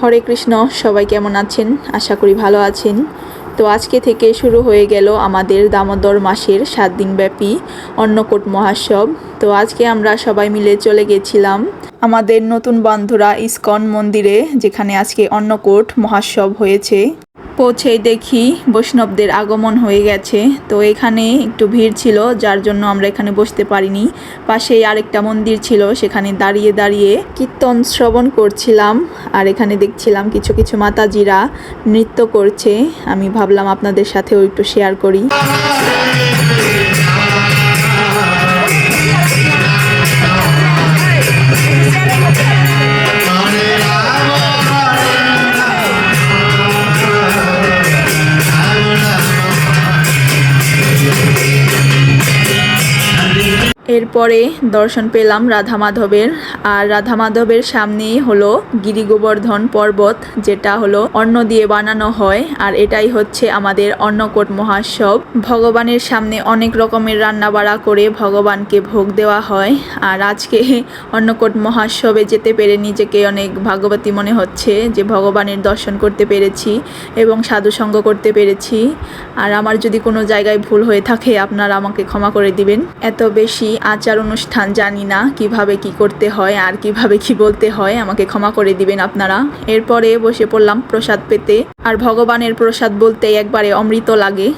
হরে কৃষ্ণ। সবাই কেমন আছেন? আশা করি ভালো আছেন। তো আজকে থেকে শুরু হয়ে গেল আমাদের দামোদর মাসের 7 দিনব্যাপী অন্নকূট মহোৎসব। তো আজকে আমরা সবাই মিলে চলে গেছিলাম আমাদের নতুন বন্ধুরা ইস্কন মন্দিরে, যেখানে আজকে অন্নকূট মহোৎসব হয়েছে। পৌঁছেই দেখি বৈষ্ণবদের আগমন হয়ে গেছে। তো এখানে একটু ভিড় ছিল, যার জন্য আমরা এখানে বসতে পারিনি। পাশেই আরেকটা মন্দির ছিল, সেখানে দাঁড়িয়ে দাঁড়িয়ে কীর্তন শ্রবণ করছিলাম। আর এখানে দেখছিলাম কিছু কিছু মাতাজিরা নৃত্য করছে। আমি ভাবলাম আপনাদের সাথেও একটু শেয়ার করি। এরপরে দর্শন পেলাম রাধা মাধবের। আর রাধা মাধবের সামনেই হলো গিরি গোবর্ধন পর্বত, যেটা হলো অন্ন দিয়ে বানানো হয়। আর এটাই হচ্ছে আমাদের অন্নকূট মহোৎসব। ভগবানের সামনে অনেক রকমের রান্না বাড়া করে ভগবানকে ভোগ দেওয়া হয়। আর আজকে অন্নকূট মহোৎসবে যেতে পেরে নিজেকে অনেক ভাগ্যবতী মনে হচ্ছে, যে ভগবানের দর্শন করতে পেরেছি এবং সাধুসঙ্গ করতে পেরেছি। আর আমার যদি কোনো জায়গায় ভুল হয়ে থাকে, আপনারা আমাকে ক্ষমা করে দিবেন। এত বেশি আচার অনুষ্ঠান জানি না, কিভাবে কি করতে হয় আর কিভাবে কি বলতে হয়, আমাকে ক্ষমা করে দিবেন আপনারা। এরপরে বসে পড়লাম প্রসাদ পেতে। আর ভগবানের প্রসাদ বলতে একবারে অমৃত লাগে।